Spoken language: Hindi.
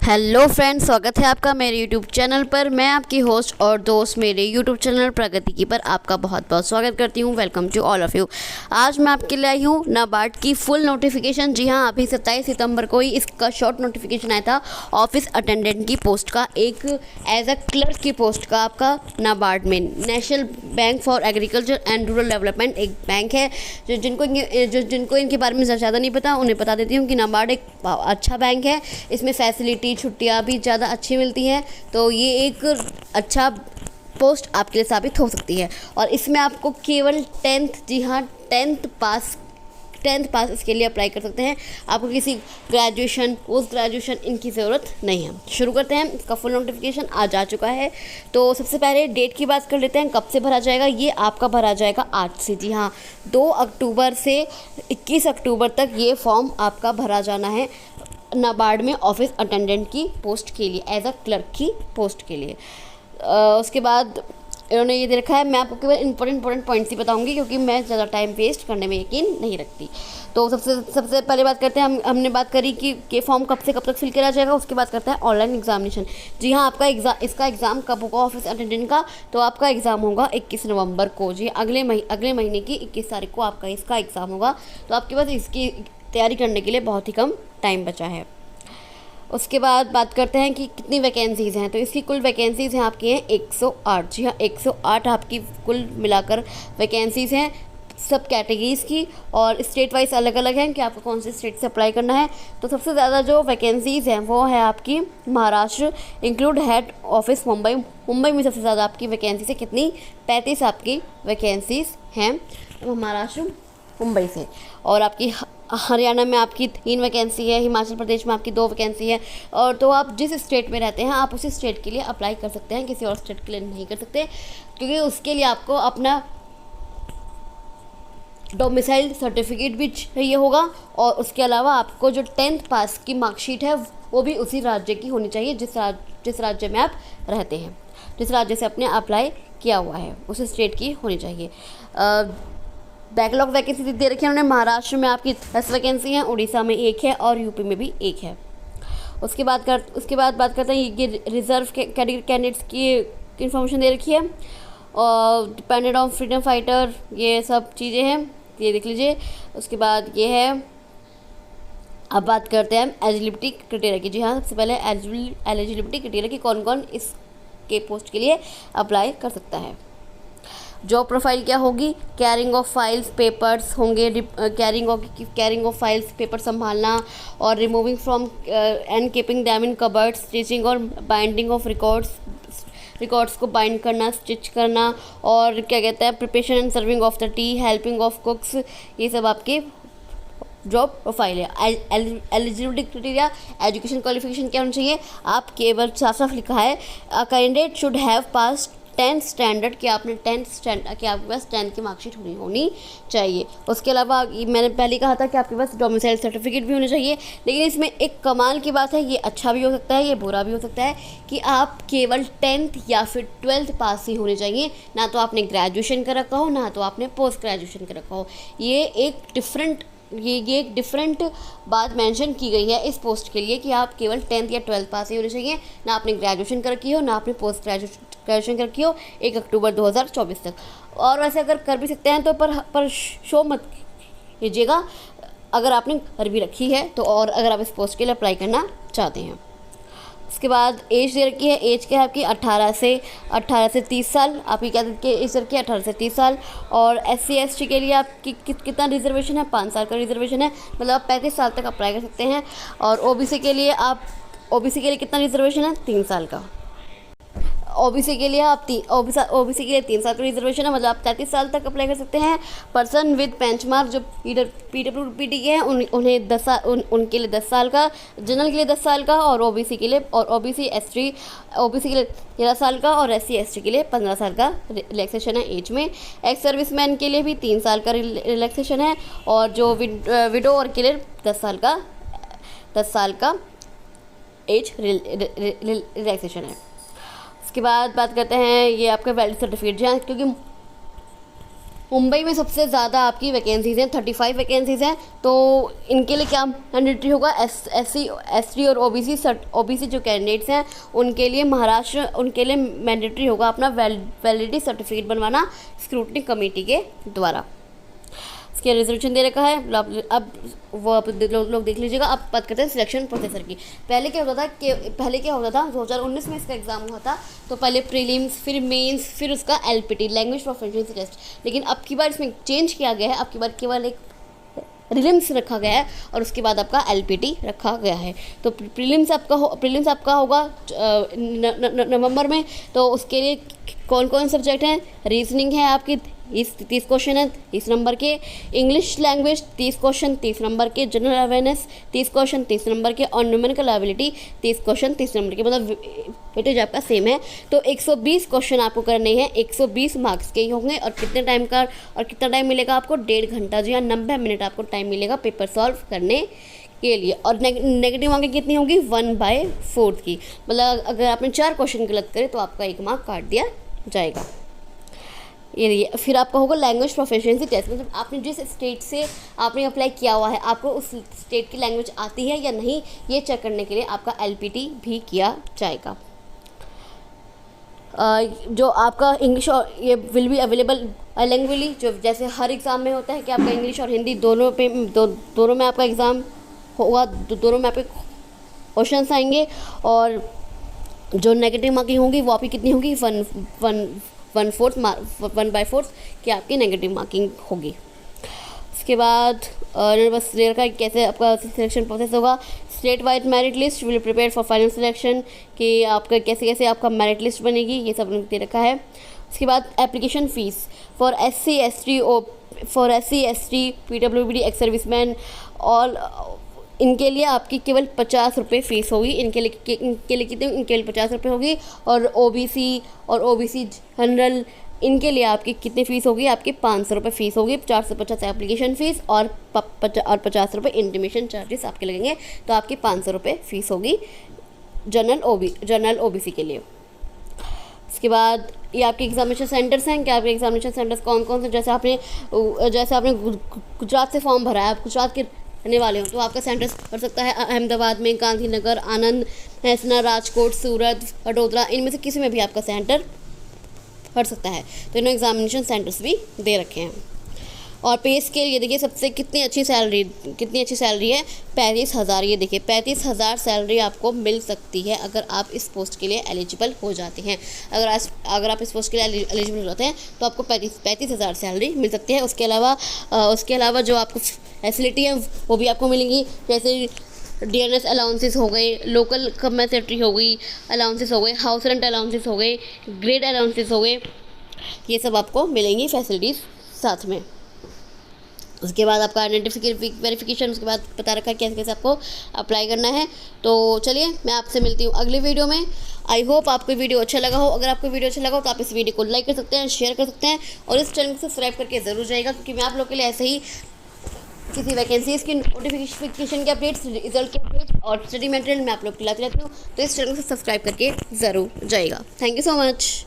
हेलो फ्रेंड्स, स्वागत है आपका मेरे यूट्यूब चैनल पर। मैं आपकी होस्ट और दोस्त मेरे यूट्यूब चैनल प्रगति की पर आपका बहुत बहुत स्वागत करती हूं। Welcome to all of you. आज मैं आपके लिए आई हूं नाबार्ड की फुल नोटिफिकेशन। जी हां, अभी 27 सितंबर को ही इसका शॉर्ट नोटिफिकेशन आया था ऑफिस अटेंडेंट की पोस्ट का, एक एज अ क्लर्क की पोस्ट का। आपका नाबार्ड में national bank for agriculture and rural development एक बैंक है। जिनको इनके बारे में ज़्यादा नहीं पता उन्हें बता देती हूँ कि नाबार्ड एक अच्छा बैंक है। इसमें फैसिलिटी छुट्टियाँ भी ज़्यादा अच्छी मिलती हैं, तो ये एक अच्छा पोस्ट आपके लिए साबित हो सकती है। और इसमें आपको केवल 10th, जी हाँ 10th पास इसके लिए अप्लाई कर सकते हैं। आपको किसी ग्रेजुएशन, पोस्ट ग्रेजुएशन इनकी ज़रूरत नहीं है। शुरू करते हैं। इसका फुल नोटिफिकेशन आज आ चुका है। तो सबसे पहले डेट की बात कर लेते हैं, कब से भरा जाएगा। ये आपका भरा जाएगा आज से। जी हाँ, 2 अक्टूबर से 21 अक्टूबर तक ये फॉर्म आपका भरा जाना है नाबार्ड में ऑफिस अटेंडेंट की पोस्ट के लिए, एज अ क्लर्क की पोस्ट के लिए। उसके बाद इन्होंने ये दे रखा है, मैं आपको केवल इंपॉर्टेंट पॉइंट्स ही बताऊंगी क्योंकि मैं ज़्यादा टाइम वेस्ट करने में यकीन नहीं रखती। तो सबसे पहले बात करते हैं, हमने बात करी कि फॉर्म कब से कब तक फिल किया जाएगा। उसके बाद करते हैं ऑनलाइन एग्जामिनेशन। जी हाँ, आपका इसका एग्ज़ाम कब होगा ऑफिस अटेंडेंट का। तो आपका एग्ज़ाम होगा 21 नवंबर को। जी, अगले महीने की 21 तारीख को आपका इसका एग्ज़ाम होगा। तो आपके पास इसकी तैयारी करने के लिए बहुत ही कम टाइम बचा है। उसके बाद बात करते हैं कि कितनी वैकेंसीज़ हैं। तो इसकी कुल वैकेंसीज़ हैं आपकी हैं 108। जी हाँ, 108 आपकी कुल मिलाकर वैकेंसीज़ हैं सब कैटेगरीज़ की, और स्टेट वाइज अलग अलग हैं कि आपको कौन से स्टेट से अप्लाई करना है। तो सबसे ज़्यादा जो वैकेंसीज़ हैं वो है आपकी Maharashtra, include head office Mumbai में सबसे ज़्यादा आपकी वैकेंसीज़ है। कितनी? 35 आपकी वैकेंसीज़ हैं महाराष्ट्र मुंबई से। और आपकी हरियाणा में आपकी 3 वैकेंसी है, हिमाचल प्रदेश में आपकी 2 वैकेंसी है। और तो आप जिस स्टेट में रहते हैं आप उसी स्टेट के लिए अप्लाई कर सकते हैं, किसी और स्टेट के लिए नहीं कर सकते, क्योंकि उसके लिए आपको अपना डोमिसाइल सर्टिफिकेट भी चाहिए होगा। और उसके अलावा आपको जो 10th पास की मार्कशीट है वो भी उसी राज्य की होनी चाहिए जिस राज्य में आप रहते हैं, जिस राज्य से आपने अप्लाई किया हुआ है उस स्टेट की होनी चाहिए। बैकलॉग वैकेंसी दे रखी है उन्होंने। महाराष्ट्र में आपकी 10 वैकेंसी हैं, उड़ीसा में 1 है और यूपी में भी 1 है। उसके बाद बात करते हैं ये रिजर्व कैटेगरी कैंडिडेट्स की इन्फॉर्मेशन दे रखी है। और डिपेंडेंट ऑन फ्रीडम फाइटर, ये सब चीज़ें हैं, ये देख लीजिए। उसके बाद ये है, अब बात करते हैं एलिजिबिलिटी क्राइटेरिया की। जी हाँ, सबसे पहले एलिजिबिलिटी क्राइटेरिया की कौन कौन इसके पोस्ट के लिए अप्लाई कर सकता है। जॉब प्रोफाइल क्या होगी? कैरिंग ऑफ फाइल्स पेपर्स होंगे, कैरिंग ऑफ फाइल्स पेपर संभालना और removing from and keeping them in cupboards, stitching और बाइंडिंग ऑफ रिकॉर्ड्स को बाइंड करना, स्टिच करना, और क्या कहते हैं preparation and serving of the T, helping of कुक्स, ये सब आपके जॉब प्रोफाइल है। एलिजिबिलिटी क्राइटेरिया, एजुकेशन क्वालिफिकेशन क्या होनी चाहिए? आप केवल साफ लिखा है candidate should have pass 10th standard, कि आपने 10th स्टैंडर्ड कि आपके पास 10th की मार्कशीट होनी चाहिए। उसके अलावा मैंने पहले कहा था कि आपके पास डोमिसाइल सर्टिफिकेट भी होना चाहिए। लेकिन इसमें एक कमाल की बात है, ये अच्छा भी हो सकता है, ये बुरा भी हो सकता है, कि आप केवल 10th या फिर 12th पास ही होने चाहिए। ना तो आपने ग्रेजुएशन कर रखा हो, ना तो आपने पोस्ट ग्रेजुएशन कर रखा हो। ये एक डिफरेंट बात मेंशन की गई है इस पोस्ट के लिए कि आप केवल 10th या 12th पास ही होने चाहिए। ना आपने ग्रेजुएशन कर रखी हो, ना आपने पोस्ट ग्रेजुएशन कर रखी हो 1 अक्टूबर 2024 तक। और वैसे अगर कर भी सकते हैं तो पर शो मत कीजिएगा अगर आपने कर भी रखी है तो, और अगर आप इस पोस्ट के लिए अप्लाई करना चाहते हैं। उसके बाद एज दे रखी है। एज क्या है आपकी 18 से 30 साल। आपकी क्या एज रखी है? 18 से 30 साल। और SC ST के लिए आपकी कितना रिजर्वेशन है? 5 साल का रिजर्वेशन है, मतलब आप 35 साल तक अप्लाई कर सकते हैं। और OBC के लिए कितना रिजर्वेशन है? 3 साल का। OBC के लिए 3 साल का रिजर्वेशन है, मतलब आप 33 साल तक अप्लाई कर सकते हैं। पर्सन विद बेंचमार्क जो PWPD के हैं उन्हें 10 साल, उनके लिए 10 साल का, जनरल के लिए 10 साल का, और OBC के लिए OBC के लिए 13 साल का, और SC ST के लिए 15 साल का रिलैक्सेशन है एज में। एक्स सर्विसमैन के लिए भी 3 साल का रिलैक्सेशन है, और जो विडो के लिए 10 साल का एज रिलैक्सेशन है। उसके बाद बात करते हैं ये आपका वैलिड सर्टिफिकेट, जहाँ क्योंकि मुंबई में सबसे ज़्यादा आपकी वैकेंसीज़ हैं, 35 वैकेंसीज़ हैं। तो इनके लिए क्या मैंडेटरी होगा, SC और OBC जो कैंडिडेट्स हैं उनके लिए महाराष्ट्र, उनके लिए मैंडेटरी होगा अपना वैलिडिटी सर्टिफिकेट बनवाना स्क्रूटनी कमेटी के द्वारा। इसके रेजोल्यूशन दे रखा है, अब वो आप लोग देख लीजिएगा। अब बात करते हैं सिलेक्शन प्रोसेसर की। पहले क्या होता था 2019 में इसका एग्ज़ाम हुआ था, तो पहले प्रीलिम्स, फिर मेंस, फिर उसका LPT लैंग्वेज प्रोफिशिएंसी टेस्ट। लेकिन अब की बार इसमें चेंज किया गया है, अब की बार केवल एक प्रीलिम्स रखा गया है और उसके बाद आपका LPT रखा गया है। तो प्रीलिम्स आपका होगा नवंबर में। तो उसके लिए कौन कौन सब्जेक्ट हैं, रीजनिंग है आपकी 30 क्वेश्चन है 30 नंबर के, इंग्लिश लैंग्वेज 30 क्वेश्चन 30 नंबर के, जनरल अवेयरनेस 30 क्वेश्चन 30 नंबर के, और न्यूमेरिकल एबिलिटी 30 क्वेश्चन 30 नंबर के, मतलब वेटेज आपका सेम है। तो 120 क्वेश्चन आपको करने हैं, 120 मार्क्स के ही होंगे। और कितना टाइम मिलेगा आपको, 1.5 घंटा जी हाँ 90 मिनट आपको टाइम मिलेगा पेपर सॉल्व करने के लिए। और नेगेटिव मार्किंग कितनी होगी, 1/4 की, मतलब अगर आपने 4 क्वेश्चन गलत करे तो आपका 1 मार्क काट दिया जाएगा। ये फिर आपका होगा लैंग्वेज प्रोफिशिएंसी टेस्ट, मतलब आपने जिस स्टेट से आपने अप्लाई किया हुआ है आपको उस स्टेट की लैंग्वेज आती है या नहीं, ये चेक करने के लिए आपका LPT भी किया जाएगा। जो आपका इंग्लिश और ये विल बी अवेलेबल लैंग्वेजली, जो जैसे हर एग्ज़ाम में होता है कि आपका इंग्लिश और हिंदी दोनों में आपका एग्ज़ाम होगा, दोनों में आपके क्वेश्चन आएंगे। और जो नेगेटिव मार्किंग होगी वो आपकी कितनी होगी, 1/4 की आपकी नेगेटिव मार्किंग होगी। उसके बाद बस क्लियर का कैसे आपका सिलेक्शन प्रोसेस होगा। State wide merit list will prepare for final selection, कि आपका कैसे आपका मेरिट लिस्ट बनेगी, ये सब दे रखा है। उसके बाद application fees for SC ST PWBD ex serviceman all, इनके लिए आपकी केवल 50 रुपये फ़ीस होगी। इनके लिए कितने, इनके लिए 50 रुपये होगी। और OBC जनरल, इनके लिए आपकी कितनी फ़ीस होगी, आपकी 500 रुपये फ़ीस होगी। 450 एप्लीकेशन फ़ीस और 50 रुपये इंटीमेशन चार्जेस आपके लगेंगे, तो आपकी 500 रुपये फ़ीस होगी जनरल OBC के लिए। उसके बाद ये आपके एग्जामिनेशन सेंटर्स हैं कि आपके एग्जामिनेशन सेंटर्स कौन कौन से, जैसे आपने गुजरात से फॉर्म भरा है, आप गुजरात के रहने वाले हो तो आपका सेंटर्स पड़ सकता है अहमदाबाद में, गांधीनगर, आनंद, मैसना, राजकोट, सूरत, वडोदरा, इनमें से किसी में भी आपका सेंटर पड़ सकता है। तो इन्होंने एग्जामिनेशन सेंटर्स भी दे रखे हैं। और पे स्केल ये देखिए, सबसे कितनी अच्छी सैलरी है, 35,000। ये देखिए 35,000 सैलरी आपको मिल सकती है अगर आप इस पोस्ट के लिए एलिजिबल हो जाते हैं। अगर आप इस पोस्ट के लिए एलिजिबल हो जाते हैं तो आपको 35,000 सैलरी मिल सकती है। उसके अलावा जो आपको फैसिलिटी है वो भी आपको मिलेंगी, जैसे DNS अलाउंसेस हो गए, लोकल कंपनसेटरी हो गई, अलाउंसेस हो गए, हाउस रेंट अलाउंसेस हो गए, ग्रेड अलाउंसेस हो गए, ये सब आपको मिलेंगी फैसिलिटीज़ साथ में। उसके बाद आपका आइडेंटिफिकेशन वेरिफिकेशन, उसके बाद बता रखा है कैसे कैसे आपको अप्लाई करना है। तो चलिए मैं आपसे मिलती हूँ अगली वीडियो में। आई होप आपको वीडियो अच्छा लगा हो। अगर आपको वीडियो अच्छा लगा हो तो आप इस वीडियो को लाइक कर सकते हैं, शेयर कर सकते हैं, और इस चैनल को सब्सक्राइब करके ज़रूर जाएगा, क्योंकि मैं आप लोग के लिए ऐसे ही किसी वैकेंसीज़ की नोटिफिकेशन के अपडेट्स, रिजल्ट के अपडेट्स और स्टडी मटेरियल मैं आप लोग को लाती रहती हूँ। तो इस चैनल को सब्सक्राइब करके ज़रूर जाएगा। Thank you so much.